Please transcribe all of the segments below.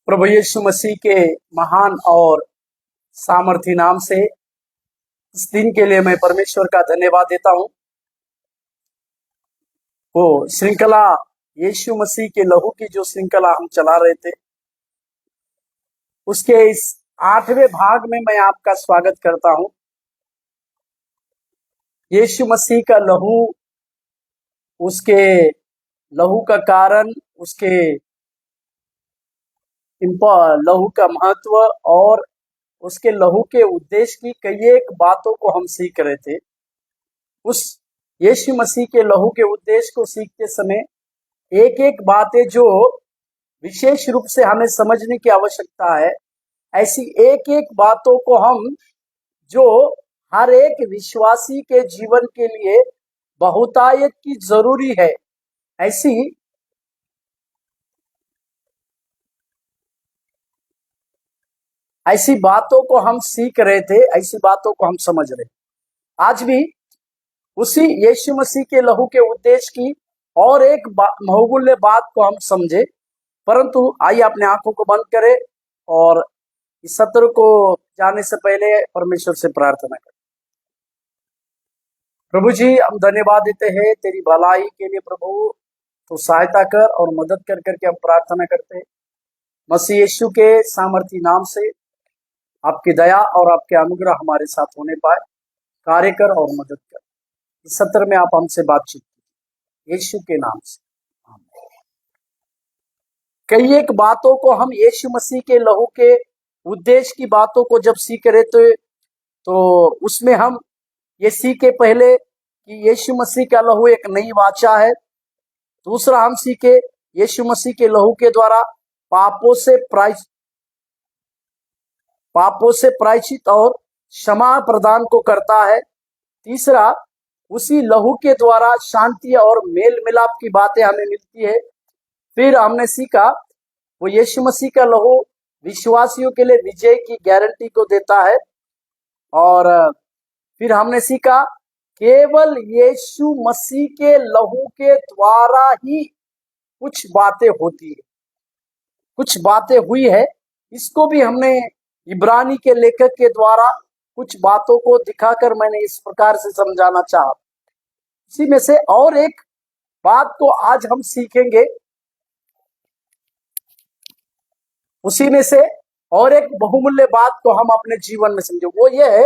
प्रभु यीशु मसीह के महान और सामर्थी नाम से इस दिन के लिए मैं परमेश्वर का धन्यवाद देता हूं। वो श्रृंखला यीशु मसीह के लहू की जो श्रृंखला हम चला रहे थे, उसके इस 8वें भाग में मैं आपका स्वागत करता हूं। यीशु मसीह का लहू, उसके लहू का कारण, उसके लहू का महत्व और उसके लहू के उद्देश्य की कई एक बातों को हम सीख रहे थे। उस यीशु मसीह के लहू के उद्देश्य को सीखते समय एक एक बातें जो विशेष रूप से हमें समझने की आवश्यकता है, ऐसी एक एक बातों को हम जो हर एक विश्वासी के जीवन के लिए बहुतायत की जरूरी है, ऐसी बातों को हम सीख रहे थे, ऐसी बातों को हम समझ रहे। आज भी उसी यीशु मसीह के लहू के उद्देश्य की और एक बहुमूल्य बात को हम समझे। परंतु आइए अपने आंखों को बंद करें और इस सत्र को जाने से पहले परमेश्वर से प्रार्थना करें। प्रभु जी, हम धन्यवाद देते हैं तेरी भलाई के लिए। प्रभु, तो सहायता कर और मदद कर करके हम प्रार्थना करते हैं मसीह यीशु के सामर्थी नाम से। आपकी दया और आपके अनुग्रह हमारे साथ होने पाए, कार्य कर और मदद कर। इस सत्र में आप हमसे बातचीत कीजिए यीशु के नाम से, आमीन। कई एक बातों को हम यीशु मसीह के लहू के उद्देश्य की बातों को जब सीख रहे थे, तो उसमें हम ये सीखे पहले कि यीशु मसीह का लहू एक नई वाचा है। दूसरा हम सीखे यीशु मसीह के लहू के द्वारा पापों से प्रायश्चित और क्षमा प्रदान को करता है। तीसरा, उसी लहू के द्वारा शांति और मेल मिलाप की बातें हमें मिलती है। फिर हमने सीखा वो यीशु मसीह का लहू विश्वासियों के लिए विजय की गारंटी को देता है। और फिर हमने सीखा केवल यीशु मसीह के लहू के द्वारा ही कुछ बातें होती है, कुछ बातें हुई है। इसको भी हमने इब्रानी के लेखक के द्वारा कुछ बातों को दिखाकर मैंने इस प्रकार से समझाना चाहा। इसी में से और एक बात को आज हम सीखेंगे, उसी में से और एक बहुमूल्य बात को हम अपने जीवन में समझे। वो ये है,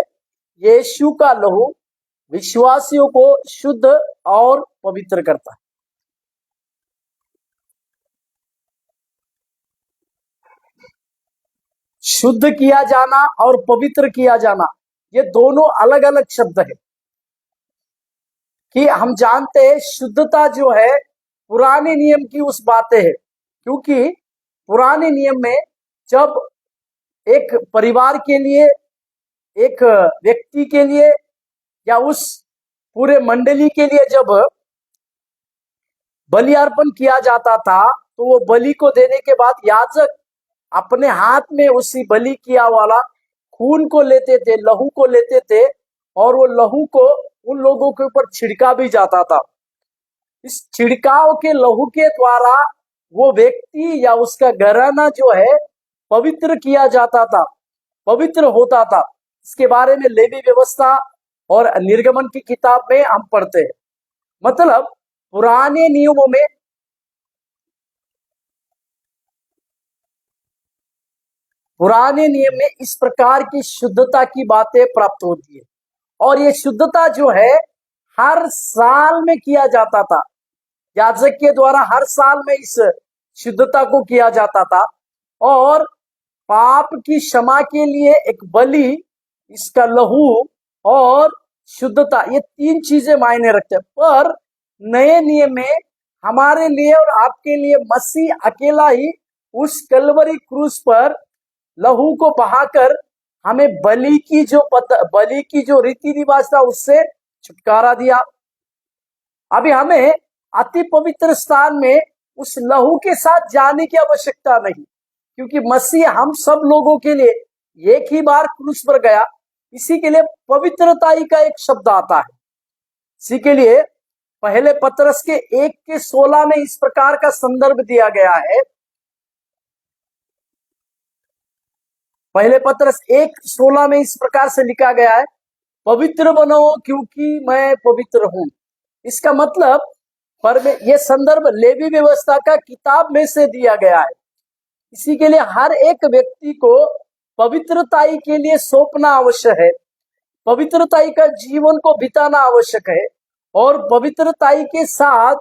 यीशु का लहू विश्वासियों को शुद्ध और पवित्र करता है। शुद्ध किया जाना और पवित्र किया जाना, ये दोनों अलग अलग शब्द है। कि हम जानते हैं शुद्धता जो है पुराने नियम की उस बातें है, क्योंकि पुराने नियम में जब एक परिवार के लिए, एक व्यक्ति के लिए या उस पूरे मंडली के लिए जब बलि अर्पण किया जाता था, तो वो बलि को देने के बाद याजक अपने हाथ में उसी बलि किया वाला खून को लेते थे, लहू को लेते थे, और वो लहू को उन लोगों के ऊपर छिड़का भी जाता था। इस छिड़काव के लहू के द्वारा वो व्यक्ति या उसका घराना जो है पवित्र किया जाता था, पवित्र होता था। इसके बारे में लेवी व्यवस्था और निर्गमन की किताब में हम पढ़ते हैं। मतलब पुराने नियमों में पुराने नियम में इस प्रकार की शुद्धता की बातें प्राप्त होती है। और ये शुद्धता जो है हर साल में किया जाता था, याजक के द्वारा हर साल में इस शुद्धता को किया जाता था। और पाप की क्षमा के लिए एक बलि, इसका लहू और शुद्धता, ये तीन चीजें मायने रखते हैं। पर नए नियम में हमारे लिए और आपके लिए मसीह अकेला ही उस कलवरी क्रूस पर लहू को बहाकर हमें बलि की जो रीति रिवाज था उससे छुटकारा दिया। अभी हमें अति पवित्र स्थान में उस लहू के साथ जाने की आवश्यकता नहीं, क्योंकि मसीह हम सब लोगों के लिए एक ही बार क्रूस पर गया। इसी के लिए पवित्रता ही का एक शब्द आता है। इसी के लिए पहले पतरस के 1:16 में इस प्रकार का संदर्भ दिया गया है पहले पत्रस 1:16 में इस प्रकार से लिखा गया है, पवित्र बनो क्योंकि मैं पवित्र हूं। इसका मतलब ये संदर्भ लेवी व्यवस्था का किताब में से दिया गया है। इसी के लिए हर एक व्यक्ति को पवित्रताई के लिए सौंपना आवश्यक है, पवित्रताई का जीवन को बिताना आवश्यक है और पवित्रताई के साथ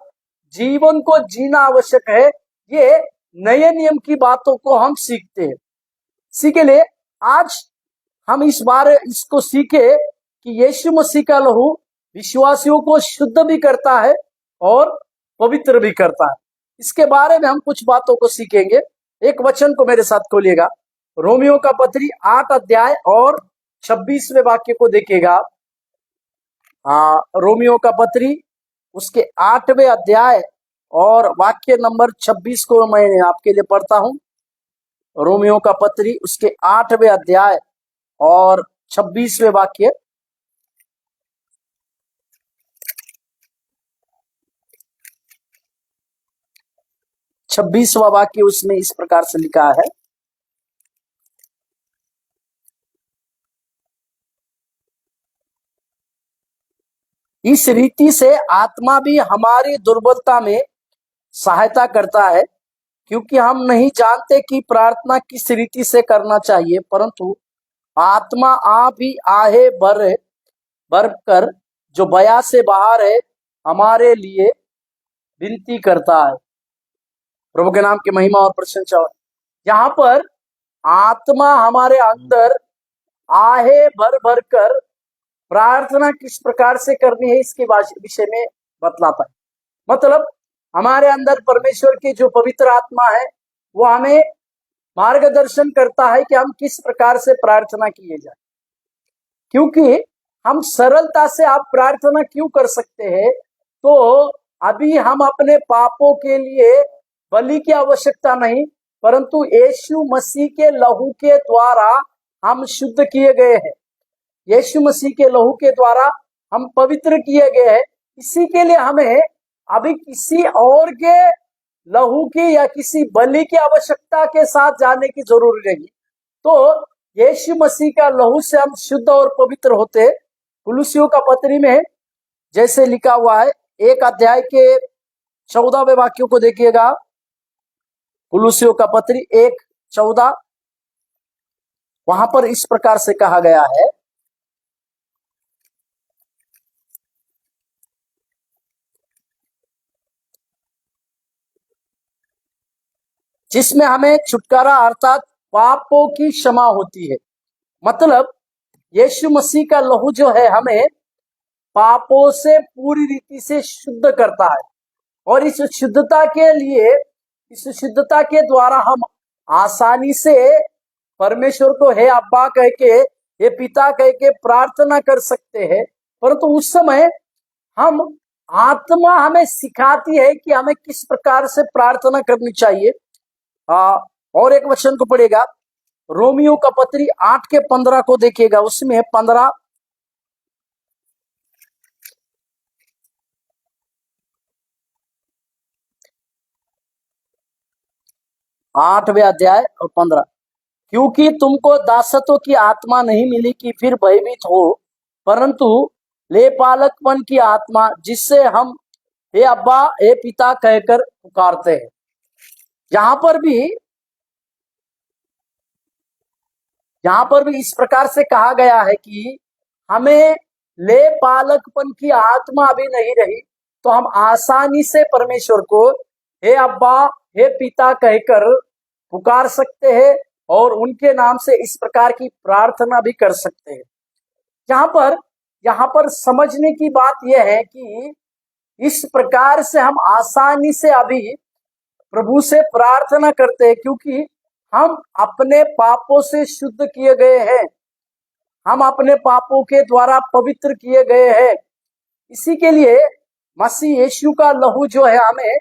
जीवन को जीना आवश्यक है। ये नए नियम की बातों को हम सीखते हैं। इसी के लिए आज हम इसको सीखे कि यीशु मसीह का लहू विश्वासियों को शुद्ध भी करता है और पवित्र भी करता है। इसके बारे में हम कुछ बातों को सीखेंगे। एक वचन को मेरे साथ खोलिएगा, रोमियो का पत्री 8 अध्याय और 26वें वाक्य को देखिएगा। रोमियो का पत्री उसके 8वें अध्याय और वाक्य नंबर 26 को मैं आपके लिए पढ़ता हूं। रोमियो का पत्री उसके 8वें अध्याय और 26वें वाक्य। छब्बीसवां वाक्य उसमें इस प्रकार से लिखा है, इस रीति से आत्मा भी हमारी दुर्बलता में सहायता करता है, क्योंकि हम नहीं जानते कि प्रार्थना किस रीति से करना चाहिए, परंतु आत्मा आप ही आहे भर कर जो बया से बाहर है हमारे लिए विनती करता है। प्रभु के नाम की महिमा और प्रशंसा हो। यहाँ पर आत्मा हमारे अंदर आहे भर कर प्रार्थना किस प्रकार से करनी है इसके विषय में बतलाता है। मतलब हमारे अंदर परमेश्वर की जो पवित्र आत्मा है वो हमें मार्गदर्शन करता है कि हम किस प्रकार से प्रार्थना किए जाए। क्योंकि हम सरलता से आप प्रार्थना क्यों कर सकते हैं, तो अभी हम अपने पापों के लिए बलि की आवश्यकता नहीं, परंतु यीशु मसीह के लहू के द्वारा हम शुद्ध किए गए हैं। यीशु मसीह के लहू के द्वारा हम पवित्र किए गए हैं। इसी के लिए हमें अभी किसी और के लहू की या किसी बलि की आवश्यकता के साथ जाने की जरूरत नहीं। तो यीशु मसीह का लहू से हम शुद्ध और पवित्र होते। कुलुसियों का पत्री में जैसे लिखा हुआ है 1 अध्याय के 14वें वाक्यों को देखिएगा। कुलुसियों का पत्री 1:14, वहां पर इस प्रकार से कहा गया है, जिसमें हमें छुटकारा अर्थात पापों की क्षमा होती है। मतलब यीशु मसीह का लहू जो है हमें पापों से पूरी रीति से शुद्ध करता है और इस शुद्धता के द्वारा हम आसानी से परमेश्वर को हे अब्बा कह के, हे पिता कह के प्रार्थना कर सकते हैं। परंतु उस समय हम आत्मा हमें सिखाती है कि हमें किस प्रकार से प्रार्थना करनी चाहिए। और एक वचन को पढ़ेगा, रोमियो का पत्री 8 के 15 को देखिएगा। उसमें 15 8वें अध्याय और 15, क्योंकि तुमको दासत्व की आत्मा नहीं मिली कि फिर भयभीत हो, परंतु लेपालकपन की आत्मा जिससे हम हे अब्बा हे पिता कहकर पुकारते हैं। यहाँ पर भी इस प्रकार से कहा गया है कि हमें लेपालकपन की आत्मा अभी नहीं रही, तो हम आसानी से परमेश्वर को हे अब्बा हे पिता कहकर पुकार सकते हैं और उनके नाम से इस प्रकार की प्रार्थना भी कर सकते हैं। यहाँ पर समझने की बात यह है कि इस प्रकार से हम आसानी से अभी प्रभु से प्रार्थना करते हैं, क्योंकि हम अपने पापों से शुद्ध किए गए हैं, हम अपने पापों के द्वारा पवित्र किए गए हैं। इसी के लिए मसीह यीशु का लहू जो है हमें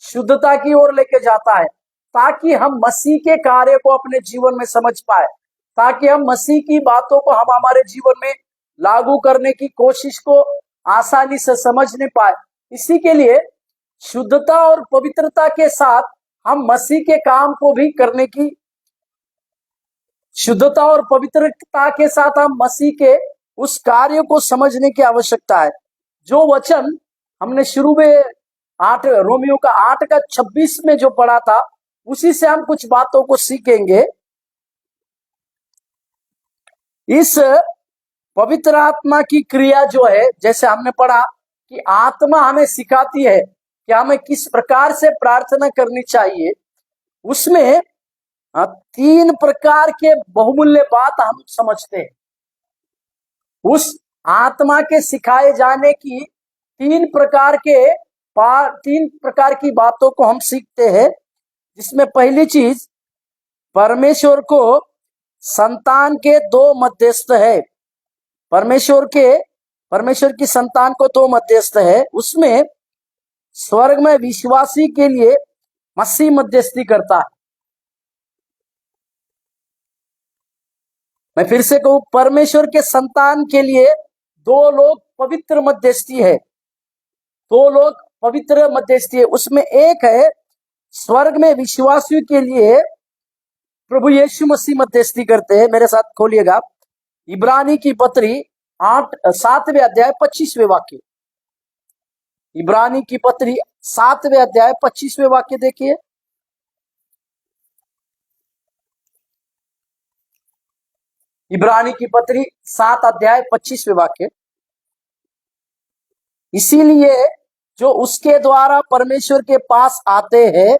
शुद्धता की ओर लेके जाता है, ताकि हम मसीह के कार्य को अपने जीवन में समझ पाए, ताकि हम मसीह की बातों को हम हमारे जीवन में लागू करने की कोशिश को आसानी से समझ नहीं पाए। इसी के लिए शुद्धता और पवित्रता के साथ हम मसीह के काम को भी करने की शुद्धता और पवित्रता के साथ हम मसीह के उस कार्य को समझने की आवश्यकता है। जो वचन हमने शुरू में 8 रोमियो का 8 का 26 में जो पढ़ा था, उसी से हम कुछ बातों को सीखेंगे। इस पवित्र आत्मा की क्रिया जो है, जैसे हमने पढ़ा कि आत्मा हमें सिखाती है कि हमें किस प्रकार से प्रार्थना करनी चाहिए। उसमें 3 प्रकार के बहुमूल्य बात हम समझते हैं। उस आत्मा के सिखाए जाने की 3 प्रकार की बातों को हम सीखते हैं, जिसमें पहली चीज परमेश्वर संतान के 2 मध्यस्थ है। परमेश्वर की संतान को 2 मध्यस्थ है। उसमें स्वर्ग में विश्वासी के लिए मसीह मध्यस्थी करता है। मैं फिर से कहूं, परमेश्वर के संतान के लिए 2 लोग पवित्र मध्यस्थी है। 2 लोग पवित्र मध्यस्थी है। उसमें एक है स्वर्ग में विश्वासियों के लिए प्रभु यीशु मसीह मध्यस्थी करते हैं। मेरे साथ खोलिएगा इब्रानी की पत्री 7वें अध्याय 25वें वाक्य। इब्रानी की पत्री 7वें अध्याय 25वें वाक्य देखिए। इब्रानी की पत्री 7 अध्याय 25वें वाक्य। इसीलिए जो उसके द्वारा परमेश्वर के पास आते हैं,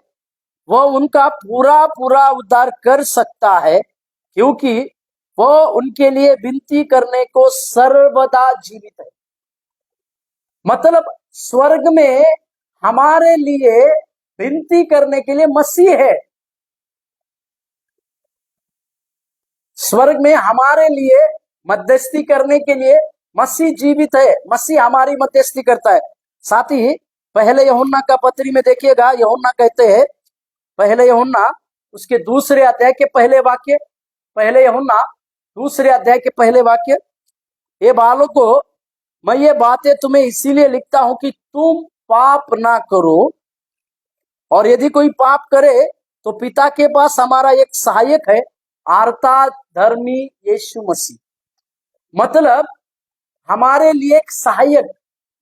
वह उनका पूरा पूरा उद्धार कर सकता है, क्योंकि वह उनके लिए विनती करने को सर्वदा जीवित है। मतलब स्वर्ग में हमारे लिए विनती करने के लिए मसीह है। स्वर्ग में हमारे लिए मध्यस्थी करने के लिए मसीह जीवित है। मसीह हमारी मध्यस्थी करता है। साथ ही पहले यूहन्ना का पत्री में देखिएगा, यूहन्ना कहते हैं, पहले यूहन्ना उसके 2 अध्याय के पहले वाक्य, पहले यूहन्ना 2 अध्याय के पहले वाक्य, ये बालकों, मैं ये बातें तुम्हें इसीलिए लिखता हूं कि तुम पाप ना करो, और यदि कोई पाप करे तो पिता के पास हमारा एक सहायक है, अर्थात धर्मी यीशु मसीह। मतलब हमारे लिए एक सहायक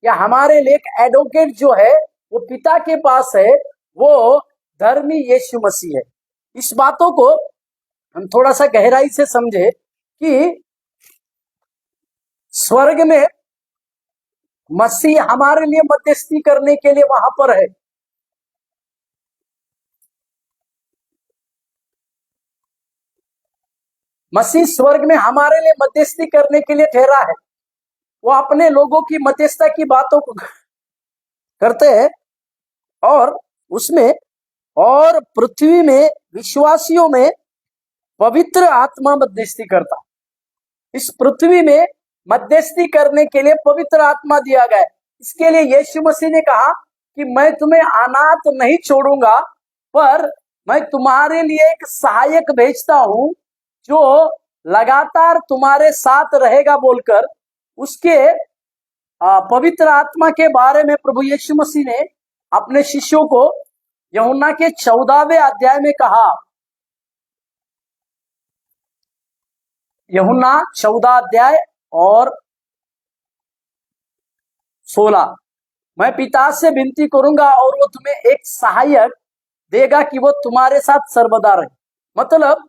या हमारे लिए एक एडवोकेट जो है वो पिता के पास है, वो धर्मी यीशु मसीह है। इस बातों को हम थोड़ा सा गहराई से समझे कि स्वर्ग में मसीह हमारे लिए मध्यस्थी करने के लिए वहां पर है। मसीह स्वर्ग में हमारे लिए मध्यस्थी करने के लिए ठहरा है। वो अपने लोगों की मध्यस्थता की बातों को करते हैं, और उसमें और पृथ्वी में विश्वासियों में पवित्र आत्मा मध्यस्थी करता। इस पृथ्वी में मध्यस्थी करने के लिए पवित्र आत्मा दिया गया है। इसके लिए यीशु मसीह ने कहा कि मैं तुम्हें अनाथ नहीं छोड़ूंगा, पर मैं तुम्हारे लिए एक सहायक भेजता हूं जो लगातार तुम्हारे साथ रहेगा बोलकर उसके पवित्र आत्मा के बारे में प्रभु यीशु मसीह ने अपने शिष्यों को यूहन्ना के 14वें अध्याय में कहा। यूहन्ना 14 अध्याय और 16, मैं पिता से विनती करूंगा और वो तुम्हें एक सहायक देगा कि वो तुम्हारे साथ सर्वदा रहे। मतलब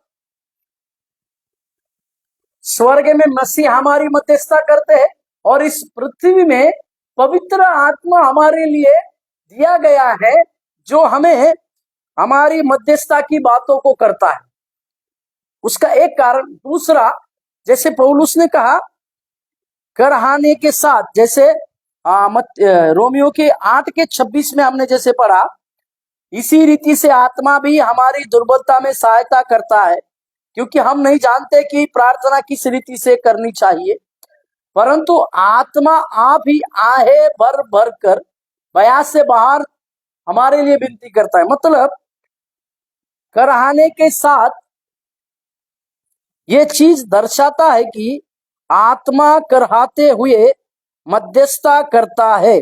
स्वर्ग में मसीह हमारी मध्यस्थता करते हैं, और इस पृथ्वी में पवित्र आत्मा हमारे लिए दिया गया है जो हमें हमारी मध्यस्थता की बातों को करता है। उसका एक कारण। दूसरा, जैसे पौलुस ने कहा कराहने के साथ, जैसे रोमियो के 8 के 26 में हमने जैसे पढ़ा, इसी रीति से आत्मा भी हमारी दुर्बलता में सहायता करता है, क्योंकि हम नहीं जानते कि प्रार्थना किस रीति से करनी चाहिए, परंतु आत्मा आप ही आहे भर भर कर बया से बाहर हमारे लिए विनती करता है। मतलब कराहने के साथ ये चीज दर्शाता है कि आत्मा कराहते हुए मध्यस्थता करता है।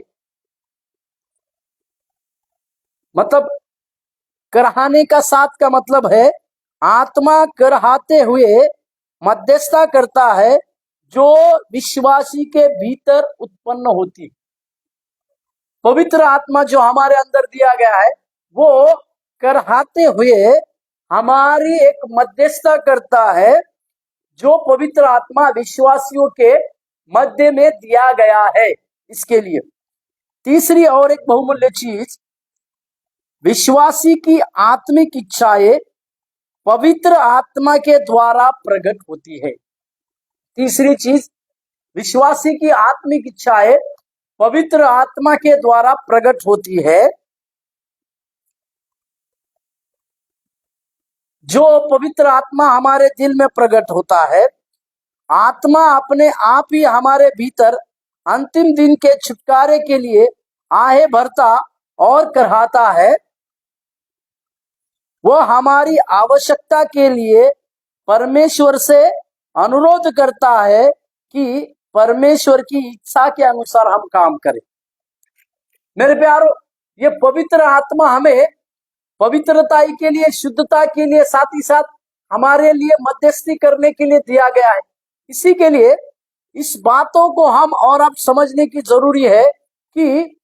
मतलब कराहने का साथ का मतलब है आत्मा कराते हुए मध्यस्थता करता है जो विश्वासी के भीतर उत्पन्न होती। पवित्र आत्मा जो हमारे अंदर दिया गया है वो कराते हुए हमारी एक मध्यस्थता करता है जो पवित्र आत्मा विश्वासियों के मध्य में दिया गया है। इसके लिए तीसरी और एक बहुमूल्य चीज, विश्वासी की आत्मिक इच्छाएं पवित्र आत्मा के द्वारा प्रकट होती है। तीसरी चीज, विश्वासी की आत्मिक इच्छाएं पवित्र आत्मा के द्वारा प्रकट होती है। जो पवित्र आत्मा हमारे दिल में प्रकट होता है, आत्मा अपने आप ही हमारे भीतर अंतिम दिन के छुटकारे के लिए आहें भरता और कराता है। वह हमारी आवश्यकता के लिए परमेश्वर से अनुरोध करता है कि परमेश्वर की इच्छा के अनुसार हम काम करें। मेरे प्यारो, ये पवित्र आत्मा हमें पवित्रता के लिए, शुद्धता के लिए, साथ ही साथ हमारे लिए मध्यस्थी करने के लिए दिया गया है। इसी के लिए इस बातों को हम और अब समझने की जरूरी है कि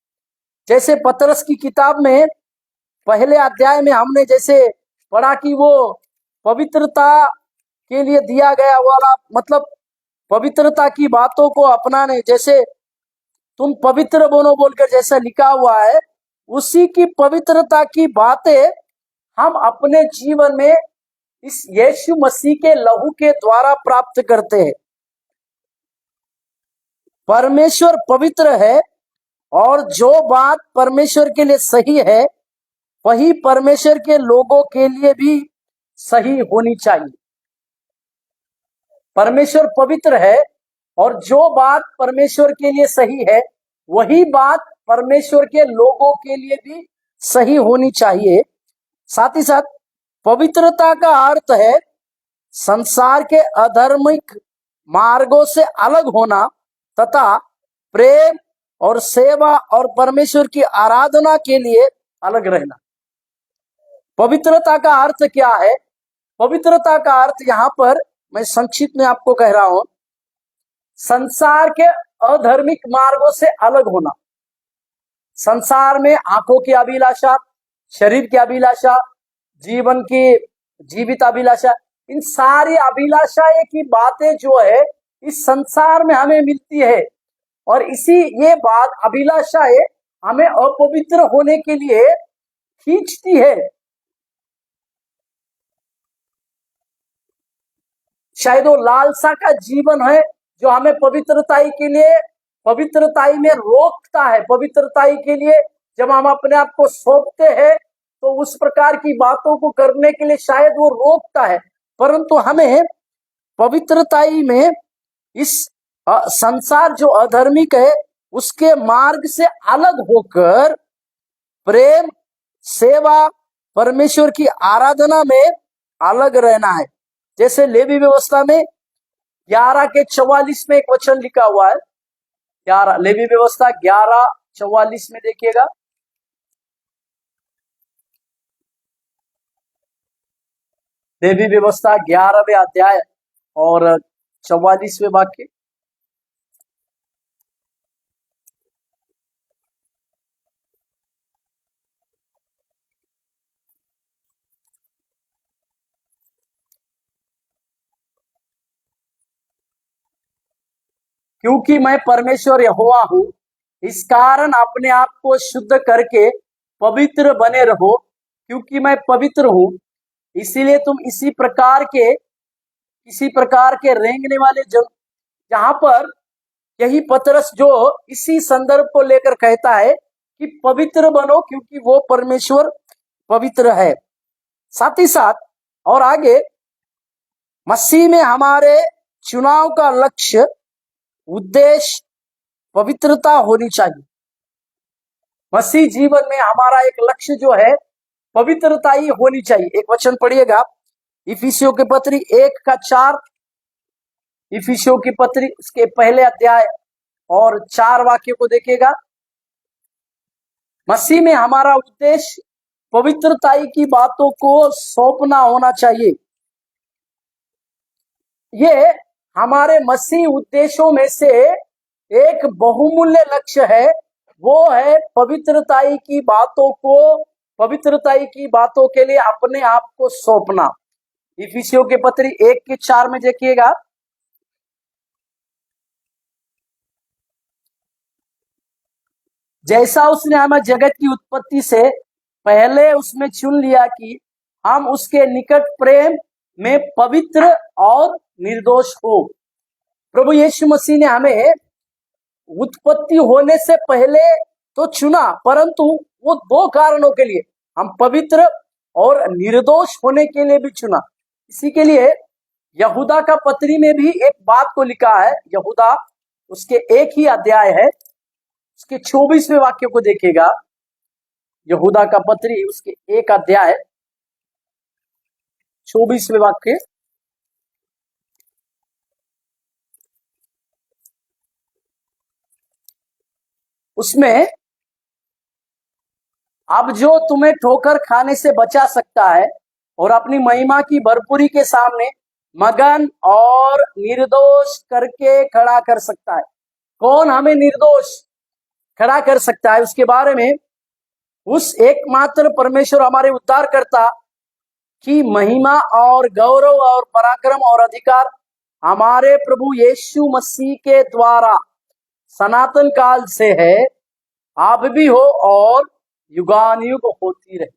जैसे पतरस की किताब में पहले अध्याय में हमने जैसे पढ़ा कि वो पवित्रता के लिए दिया गया वाला, मतलब पवित्रता की बातों को अपनाने, जैसे तुम पवित्र बनो बोलकर जैसा लिखा हुआ है, उसी की पवित्रता की बातें हम अपने जीवन में इस यीशु मसीह के लहू के द्वारा प्राप्त करते हैं। परमेश्वर पवित्र है और जो बात परमेश्वर के लिए सही है वही परमेश्वर के लोगों के लिए भी सही होनी चाहिए। परमेश्वर पवित्र है और जो बात परमेश्वर के लिए सही है वही बात परमेश्वर के लोगों के लिए भी सही होनी चाहिए। साथ ही साथ पवित्रता का अर्थ है संसार के अधर्मिक मार्गों से अलग होना तथा प्रेम और सेवा और परमेश्वर की आराधना के लिए अलग रहना। पवित्रता का अर्थ क्या है? पवित्रता का अर्थ यहाँ पर मैं संक्षिप्त में आपको कह रहा हूं, संसार के अधर्मिक मार्गों से अलग होना। संसार में आंखों की अभिलाषा, शरीर की अभिलाषा, जीवन की जीवित अभिलाषा, इन सारी अभिलाषाएं की बातें जो है इस संसार में हमें मिलती है और इसी ये बात अभिलाषाएं हमें अपवित्र होने के लिए खींचती है। शायद वो लालसा का जीवन है जो हमें पवित्रताई के लिए, पवित्रताई में रोकता है। पवित्रताई के लिए जब हम अपने आप को सौंपते हैं तो उस प्रकार की बातों को करने के लिए शायद वो रोकता है, परंतु हमें पवित्रताई में इस संसार जो अधर्मिक है उसके मार्ग से अलग होकर प्रेम, सेवा, परमेश्वर की आराधना में अलग रहना है। जैसे लेवी व्यवस्था में 11:44 में एक वचन लिखा हुआ है, 11 लेवी व्यवस्था 11:44 में देखिएगा। लेवी व्यवस्था 11वें अध्याय और 44वें वाक्य। क्योंकि मैं परमेश्वर यहोवा हूं, इस कारण अपने आप को शुद्ध करके पवित्र बने रहो, क्योंकि मैं पवित्र हूं। इसीलिए तुम इसी प्रकार के रेंगने वाले जहां पर यही पतरस जो इसी संदर्भ को लेकर कहता है कि पवित्र बनो क्योंकि वो परमेश्वर पवित्र है। साथ ही साथ और आगे, मसीह में हमारे चुनाव का लक्ष्य, उद्देश्य पवित्रता होनी चाहिए। मसीह जीवन में हमारा एक लक्ष्य जो है पवित्रता ही होनी चाहिए। एक वचन पढ़िएगा, इफिसियों की पत्री 1:4, इफिसियों की पत्री इसके पहले अध्याय और 4 वाक्य को देखिएगा। मसीह में हमारा उद्देश्य पवित्रताई की बातों को सौंपना होना चाहिए। ये हमारे मसीह उद्देश्यों में से एक बहुमूल्य लक्ष्य है। वो है पवित्रताई की बातों के लिए अपने आप को सौंपना। इफिसियों के पत्री 1:4 में देखिएगा, जैसा उसने हमें जगत की उत्पत्ति से पहले उसमें चुन लिया कि हम उसके निकट प्रेम में पवित्र और निर्दोष हो। प्रभु यीशु मसीह ने हमें उत्पत्ति होने से पहले तो चुना, परंतु वो दो कारणों के लिए, हम पवित्र और निर्दोष होने के लिए भी चुना। इसी के लिए यहूदा का पत्री में भी एक बात को लिखा है। यहूदा उसके एक ही अध्याय है, उसके 24वें वाक्य को देखिएगा। यहूदा का पत्री उसके एक अध्याय 24वें वाक्य, उसमें अब जो तुम्हें ठोकर खाने से बचा सकता है और अपनी महिमा की भरपूरी के सामने मगन और निर्दोष करके खड़ा कर सकता है। कौन हमें निर्दोष खड़ा कर सकता है? उसके बारे में उस एकमात्र परमेश्वर हमारे उद्धारकर्ता की महिमा और गौरव और पराक्रम और अधिकार हमारे प्रभु यीशु मसीह के द्वारा सनातन काल से है, अब भी हो और युगानुयुग होती रहे।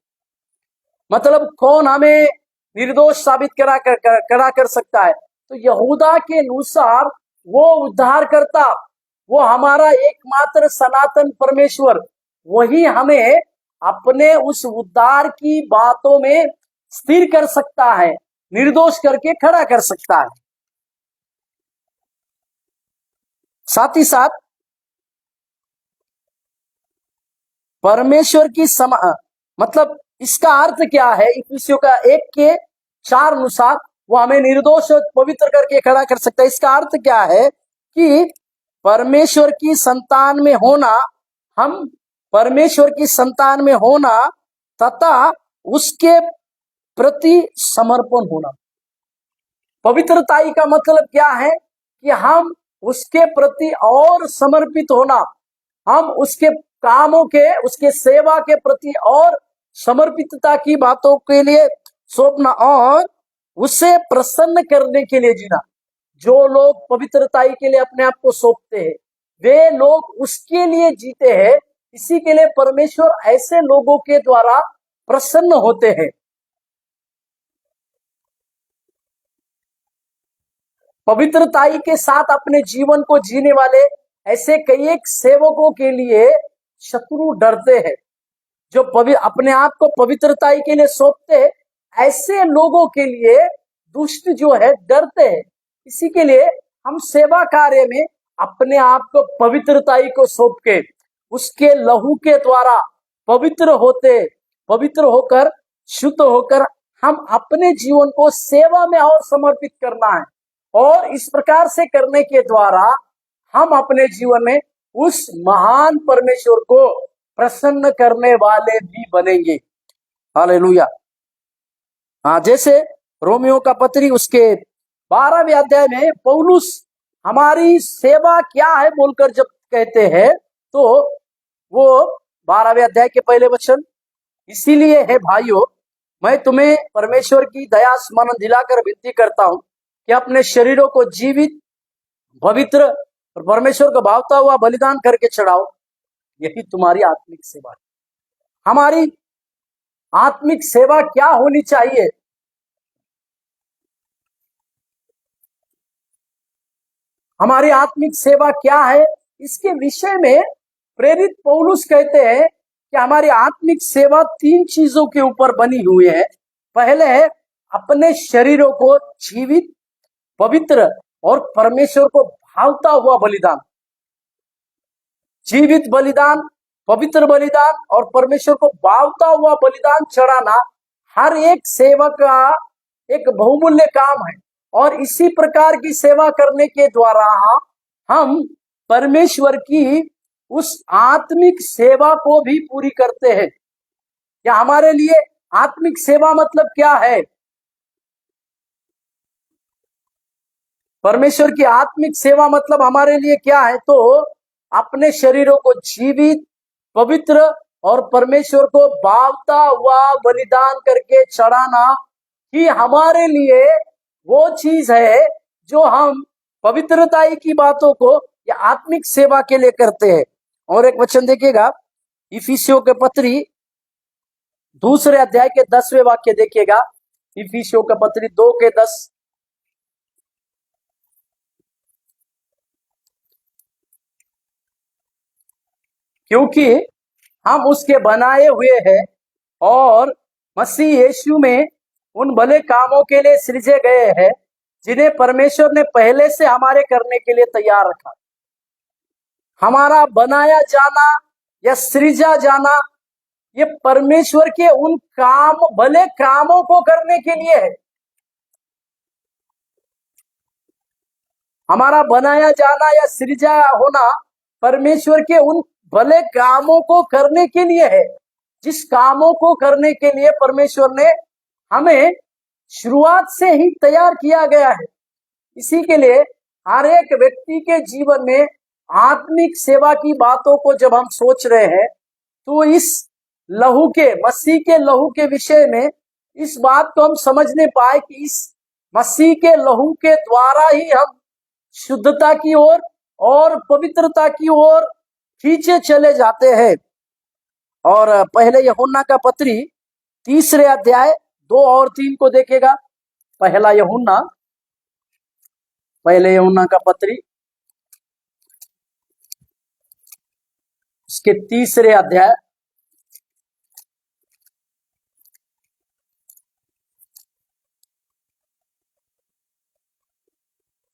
मतलब कौन हमें निर्दोष साबित करा कर सकता है? तो यहूदा के अनुसार वो उद्धारकर्ता, वो हमारा एकमात्र सनातन परमेश्वर, वही हमें अपने उस उद्धार की बातों में स्थिर कर सकता है, निर्दोष करके खड़ा कर सकता है। साथ ही साथ परमेश्वर की मतलब इसका अर्थ क्या है? इफिसियों का 1:4 अनुसार वो हमें निर्दोष और पवित्र करके खड़ा कर सकता है। इसका अर्थ क्या है कि परमेश्वर की संतान में होना, हम परमेश्वर की संतान में होना तथा उसके प्रति समर्पण होना। पवित्रताई का मतलब क्या है? कि हम उसके प्रति और समर्पित होना, हम उसके कामों के, उसके सेवा के प्रति और समर्पितता की बातों के लिए सौंपना और उसे प्रसन्न करने के लिए जीना। जो लोग पवित्रताई के लिए अपने आप को सौंपते हैं, वे लोग उसके लिए जीते हैं। इसी के लिए परमेश्वर ऐसे लोगों के द्वारा प्रसन्न होते हैं। पवित्रताई के साथ अपने जीवन को जीने वाले ऐसे कई एक सेवकों के लिए शत्रु डरते हैं। जो अपने आप को पवित्रताई के लिए सौंपते हैं, ऐसे लोगों के लिए दुष्ट जो है डरते हैं। इसी के लिए हम सेवा कार्य में अपने आप को पवित्रताई को सौंप के उसके लहू के द्वारा पवित्र होकर शुद्ध होकर हम अपने जीवन को सेवा में और समर्पित करना है। और इस प्रकार से करने के द्वारा हम अपने जीवन में उस महान परमेश्वर को प्रसन्न करने वाले भी बनेंगे। हालेलुया। हाँ, जैसे रोमियो का पत्री उसके 12वें अध्याय में पौलुस हमारी सेवा क्या है बोलकर जब कहते हैं, तो वो 12वें अध्याय के पहले वचन, इसीलिए है भाइयों, मैं तुम्हें परमेश्वर की दया स्मरण दिलाकर विनती करता हूं कि अपने शरीरों को जीवित, पवित्र और परमेश्वर को भावता हुआ बलिदान करके चढ़ाओ, यही तुम्हारी आत्मिक सेवा है। हमारी आत्मिक सेवा क्या होनी चाहिए? हमारी आत्मिक सेवा क्या है? इसके विषय में प्रेरित पौलुस कहते हैं कि हमारी आत्मिक सेवा 3 चीजों के ऊपर बनी हुई है। पहले है अपने शरीरों को जीवित, पवित्र और परमेश्वर को भावता हुआ बलिदान। जीवित बलिदान, पवित्र बलिदान और परमेश्वर को भावता हुआ बलिदान चढ़ाना हर एक सेवक का एक बहुमूल्य काम है। और इसी प्रकार की सेवा करने के द्वारा हम परमेश्वर की उस आत्मिक सेवा को भी पूरी करते हैं। या हमारे लिए आत्मिक सेवा मतलब क्या है? परमेश्वर की आत्मिक सेवा मतलब हमारे लिए क्या है? तो अपने शरीरों को जीवित, पवित्र और परमेश्वर को भावता हुआ बलिदान करके चढ़ाना ही हमारे लिए वो चीज है जो हम पवित्रताई की बातों को या आत्मिक सेवा के लिए करते हैं। और एक वचन देखिएगा, इफिसियों के पत्री 2 अध्याय के 10वें वाक्य देखिएगा। इफिसियों के पत्री 2 के 10। क्योंकि हम उसके बनाए हुए हैं और मसीह यीशु में उन भले कामों के लिए सृजे गए हैं जिन्हें परमेश्वर ने पहले से हमारे करने के लिए तैयार रखा। हमारा बनाया जाना या सृजा जाना ये परमेश्वर के उन भले कामों को करने के लिए है। हमारा बनाया जाना या सृजा होना परमेश्वर के उन भले कामों को करने के लिए है, जिस कामों को करने के लिए परमेश्वर ने हमें शुरुआत से ही तैयार किया गया है। इसी के लिए हर एक व्यक्ति के जीवन में आत्मिक सेवा की बातों को जब हम सोच रहे हैं तो इस लहू के, मसीह के लहू के विषय में इस बात को हम समझने पाए कि इस मसीह के लहू के द्वारा ही हम शुद्धता की ओर और पवित्रता की ओर खींचे चले जाते हैं। और पहले यूहन्ना का पत्री 3 अध्याय 2 और 3 को देखेगा। पहले यूहन्ना का पत्री उसके 3 अध्याय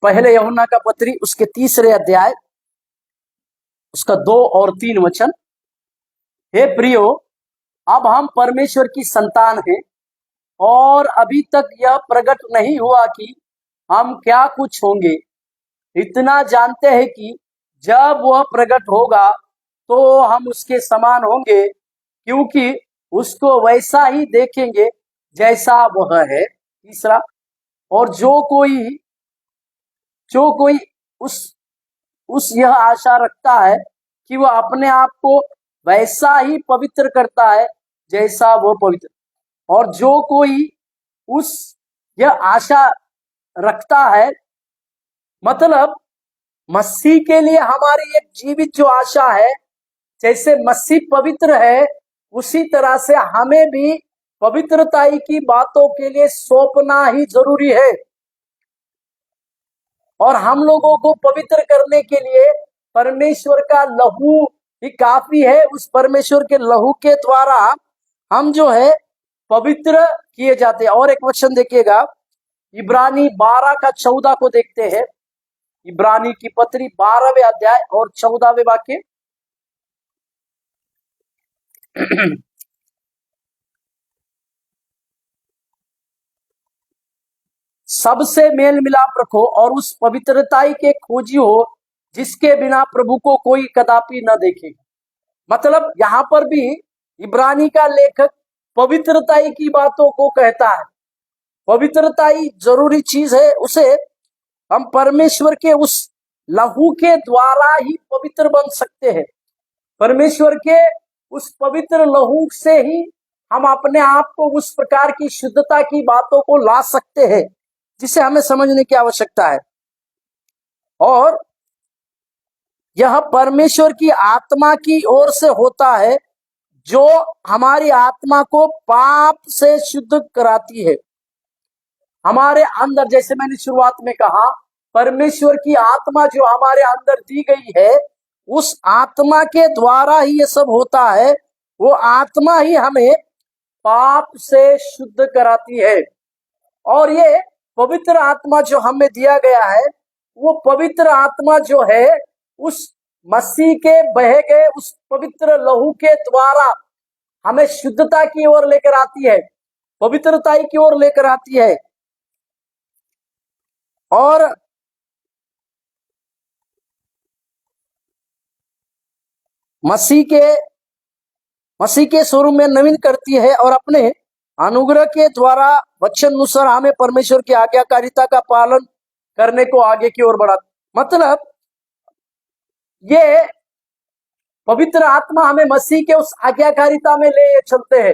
पहले यूहन्ना का पत्री उसके 3 अध्याय उसका 2 और 3 वचन। हे प्रियो, अब हम परमेश्वर की संतान हैं और अभी तक यह प्रकट नहीं हुआ कि हम क्या कुछ होंगे। इतना जानते हैं कि जब वह प्रकट होगा तो हम उसके समान होंगे, क्योंकि उसको वैसा ही देखेंगे जैसा वह है। तीसरा, और जो कोई उस यह आशा रखता है कि वह अपने आप को वैसा ही पवित्र करता है जैसा वो पवित्र। और जो कोई उस यह आशा रखता है, मतलब मसीह के लिए हमारी एक जीवित जो आशा है, जैसे मसीह पवित्र है उसी तरह से हमें भी पवित्रताई की बातों के लिए सौंपना ही जरूरी है। और हम लोगों को पवित्र करने के लिए परमेश्वर का लहू ही काफी है। उस परमेश्वर के लहू के द्वारा हम जो है पवित्र किए जाते हैं। और एक वचन देखिएगा, इब्रानी 12 का 14 को देखते हैं। इब्रानी की पत्री 12वें अध्याय और 14वें वाक्य। सबसे मेल मिलाप रखो और उस पवित्रताई के खोजी हो जिसके बिना प्रभु को कोई कदापि न देखेगा। मतलब यहाँ पर भी इब्रानी का लेखक पवित्रताई की बातों को कहता है। पवित्रताई जरूरी चीज है, उसे हम परमेश्वर के उस लहू के द्वारा ही पवित्र बन सकते हैं। परमेश्वर के उस पवित्र लहू से ही हम अपने आप को उस प्रकार की शुद्धता की बातों को ला सकते हैं जिसे हमें समझने की आवश्यकता है। और यह परमेश्वर की आत्मा की ओर से होता है जो हमारी आत्मा को पाप से शुद्ध कराती है। हमारे अंदर, जैसे मैंने शुरुआत में कहा, परमेश्वर की आत्मा जो हमारे अंदर दी गई है, उस आत्मा के द्वारा ही ये सब होता है। वो आत्मा ही हमें पाप से शुद्ध कराती है। और ये पवित्र आत्मा जो हमें दिया गया है, वो पवित्र आत्मा जो है उस मसीह के बहे गए उस पवित्र लहू के द्वारा हमें शुद्धता की ओर लेकर आती है, पवित्रताई की ओर लेकर आती है। और मसीह के स्वरूप में नवीन करती है और अपने अनुग्रह के द्वारा वचन अनुसार हमें परमेश्वर की आज्ञाकारिता का पालन करने को आगे की ओर बढ़ा। मतलब ये पवित्र आत्मा हमें मसीह के उस आज्ञाकारिता में ले चलते हैं।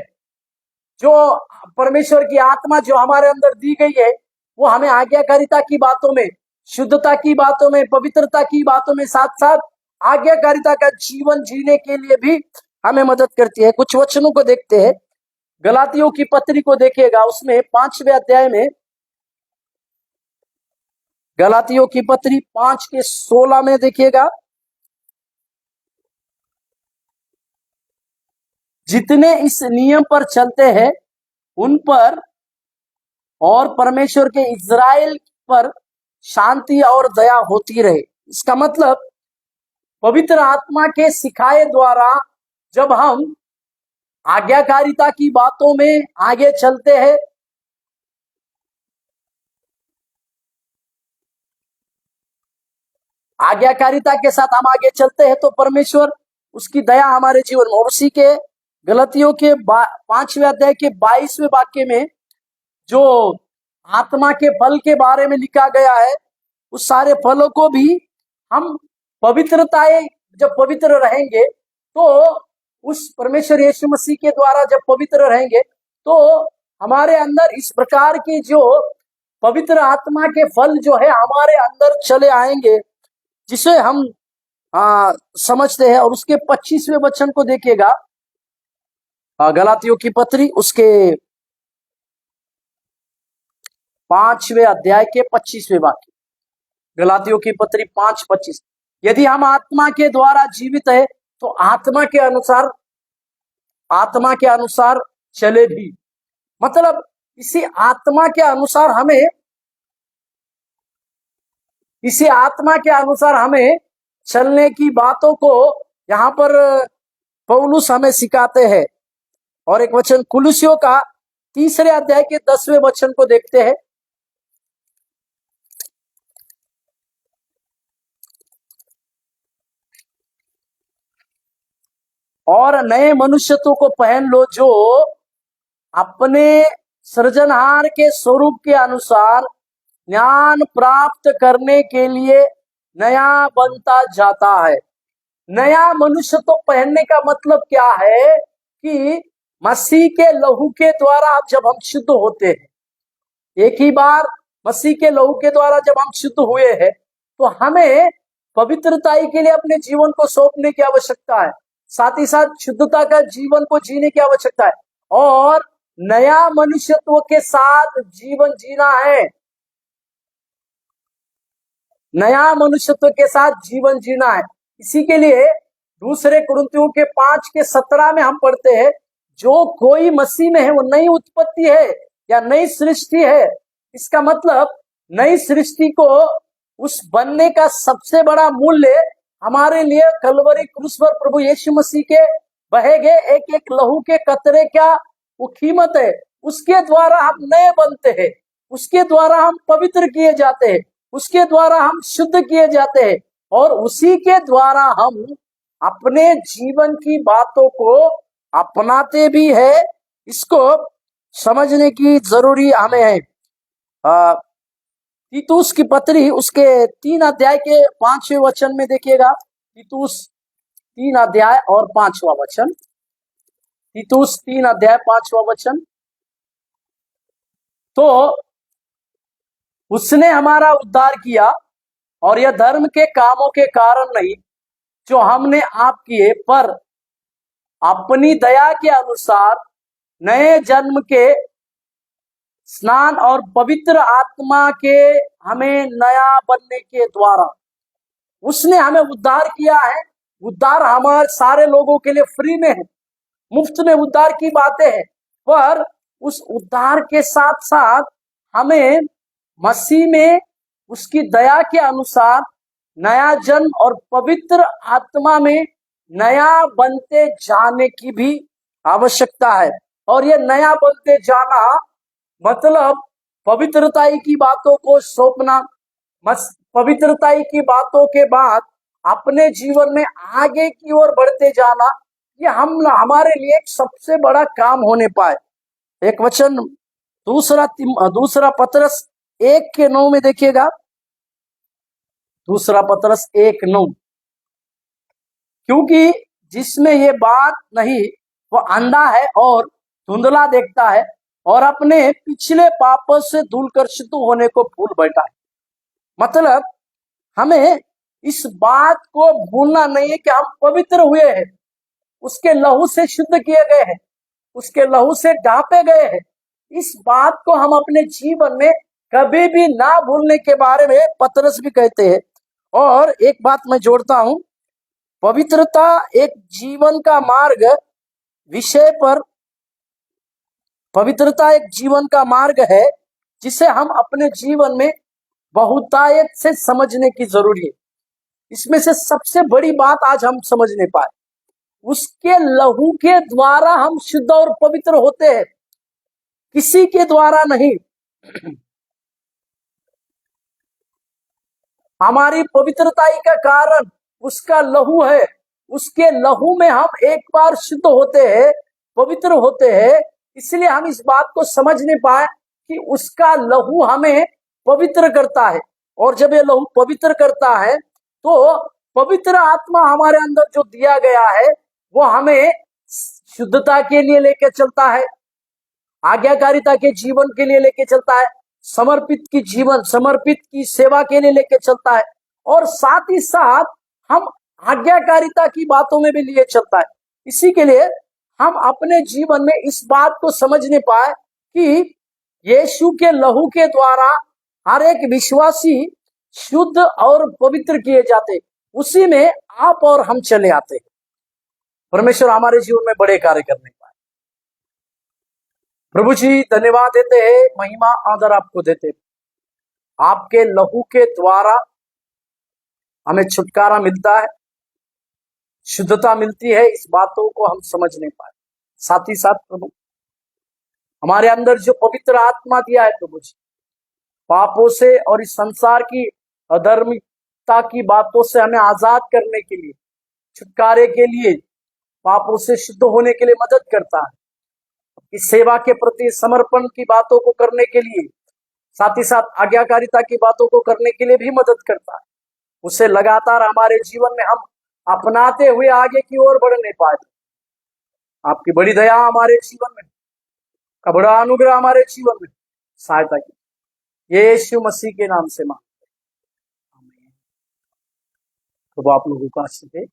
जो परमेश्वर की आत्मा जो हमारे अंदर दी गई है, वो हमें आज्ञाकारिता की बातों में, शुद्धता की बातों में, पवित्रता की बातों में, साथ साथ आज्ञाकारिता का जीवन जीने के लिए भी हमें मदद करती है। कुछ वचनों को देखते हैं। गलातियों की पत्री को देखिएगा, उसमें 5वें अध्याय में, गलातियों की पत्री 5:16 में देखिएगा, जितने इस नियम पर चलते हैं उन पर और परमेश्वर के इज़राइल पर शांति और दया होती रहे। इसका मतलब पवित्र आत्मा के सिखाए द्वारा जब हम आज्ञाकारिता की बातों में आगे चलते हैं, आज्ञाकारिता के साथ हम आगे चलते हैं, तो परमेश्वर उसकी दया हमारे जीवन में। और उसी के गलतियों के 5वें अध्याय के 22वें वाक्य में जो आत्मा के फल के बारे में लिखा गया है, उस सारे फलों को भी हम पवित्रताएं, जब पवित्र रहेंगे तो उस परमेश्वर यीशु मसीह के द्वारा जब पवित्र रहेंगे तो हमारे अंदर इस प्रकार की जो पवित्र आत्मा के फल जो है हमारे अंदर चले आएंगे, जिसे हम समझते हैं। और उसके 25वें वचन को देखिएगा, गलातियों की पत्री उसके 5वें अध्याय के 25वें वाक्य, गलातियों की पत्री 5:25, यदि हम आत्मा के द्वारा जीवित है तो आत्मा के अनुसार चले भी। मतलब इसी आत्मा के अनुसार हमें चलने की बातों को यहाँ पर पौलुस हमें सिखाते हैं। और एक वचन कुलुसियों का 3 अध्याय के 10वें वचन को देखते हैं। और नए मनुष्यत्व को पहन लो, जो अपने सृजनहार के स्वरूप के अनुसार ज्ञान प्राप्त करने के लिए नया बनता जाता है। नया मनुष्यत्व पहनने का मतलब क्या है कि मसीह के लहू के द्वारा जब हम शुद्ध होते हैं, एक ही बार मसीह के लहू के द्वारा जब हम शुद्ध हुए हैं, तो हमें पवित्रताई के लिए अपने जीवन को सौंपने की आवश्यकता है, साथ ही साथ शुद्धता का जीवन को जीने की आवश्यकता है, और नया मनुष्यत्व के साथ जीवन जीना है। नया मनुष्यत्व के साथ जीवन जीना है। इसी के लिए 2 कुरिन्थियों के 5:17 में हम पढ़ते हैं, जो कोई मसीह में है वो नई उत्पत्ति है या नई सृष्टि है। इसका मतलब नई सृष्टि को उस बनने का सबसे बड़ा मूल्य हमारे लिए कलवरी क्रूस पर प्रभु यीशु मसीह के बहे गए एक एक लहू के कतरे क्या वो कीमत है। उसके द्वारा हम नए बनते हैं, उसके द्वारा हम पवित्र किए जाते हैं, उसके द्वारा हम शुद्ध किए जाते हैं, और उसी के द्वारा हम अपने जीवन की बातों को अपनाते भी है। इसको समझने की जरूरी हमें है। तीतुस की पत्री उसके 3 अध्याय के 5वें वचन में देखिएगा, तीतुस 3 अध्याय और 5वां वचन, तीतुस 3 अध्याय 5वां वचन। तो उसने हमारा उद्धार किया, और यह धर्म के कामों के कारण नहीं जो हमने आप किए, पर अपनी दया के अनुसार नए जन्म के स्नान और पवित्र आत्मा के हमें नया बनने के द्वारा उसने हमें उद्धार किया है। उद्धार हमारे सारे लोगों के लिए फ्री में है, मुफ्त में उद्धार की बातें हैं, पर उस उद्धार के साथ साथ हमें मसीह में उसकी दया के अनुसार नया जन्म और पवित्र आत्मा में नया बनते जाने की भी आवश्यकता है। और ये नया बनते जाना मतलब पवित्रताई की बातों को सौंपना, पवित्रताई की बातों के बाद अपने जीवन में आगे की ओर बढ़ते जाना, ये हमारे लिए एक सबसे बड़ा काम होने पाए। एक वचन दूसरा पत्रस 1:9 में देखिएगा, दूसरा पतरस 1:9। क्योंकि जिसमें ये बात नहीं वो अंधा है और धुंधला देखता है और अपने पिछले पापों से धुलकर शुद्ध होने को भूल बैठा है। मतलब हमें इस बात को भूलना नहीं है कि हम पवित्र हुए हैं, उसके लहू से शुद्ध किए गए हैं, उसके लहू से ढांपे गए हैं। इस बात को हम अपने जीवन में कभी भी ना भूलने के बारे में पतरस भी कहते हैं। और एक बात मैं जोड़ता हूं, पवित्रता एक जीवन का मार्ग विषय पर, पवित्रता एक जीवन का मार्ग है जिसे हम अपने जीवन में बहुतायत से समझने की जरूरी है। इसमें से सबसे बड़ी बात आज हम समझ नहीं पाए, उसके लहू के द्वारा हम शुद्ध और पवित्र होते हैं, किसी के द्वारा नहीं। हमारी पवित्रता का कारण उसका लहू है। उसके लहू में हम एक बार शुद्ध होते हैं, पवित्र होते हैं। इसलिए हम इस बात को समझ नहीं पाए कि उसका लहू हमें पवित्र करता है। और जब ये लहू पवित्र करता है तो पवित्र आत्मा हमारे अंदर जो दिया गया है वो हमें शुद्धता के लिए लेके चलता है, आज्ञाकारिता के जीवन के लिए लेके चलता है, समर्पित की सेवा के लिए लेके चलता है, और साथ ही साथ हम आज्ञाकारिता की बातों में भी लिए चलता है। इसी के लिए हम अपने जीवन में इस बात को समझने पाए कि यीशु के लहू के द्वारा हर एक विश्वासी शुद्ध और पवित्र किए जाते, उसी में आप और हम चले आते। परमेश्वर हमारे जीवन में बड़े कार्य करने पाए। प्रभु जी धन्यवाद देते हैं, महिमा आदर आपको देते हैं। आपके लहू के द्वारा हमें छुटकारा मिलता है, शुद्धता मिलती है। इस बातों को हम समझ नहीं पाए। साथ ही साथ प्रभु हमारे अंदर जो पवित्र आत्मा दिया है प्रभु जी, पापों से और इस संसार की अधर्मिकता की बातों से हमें आजाद करने के लिए, छुटकारे के लिए, पापों से शुद्ध होने के लिए मदद करता है। इस सेवा के प्रति समर्पण की बातों को करने के लिए, साथ ही साथ आज्ञाकारिता की बातों को करने के लिए भी मदद करता है। उसे लगातार हमारे जीवन में हम अपनाते हुए आगे की ओर बढ़ नहीं पाए। आपकी बड़ी दया हमारे जीवन में, का बड़ा अनुग्रह हमारे जीवन में सहायता की, यीशु मसीह के नाम से मांगते हैं। आमीन। तो आप लोगों को आशीष दे।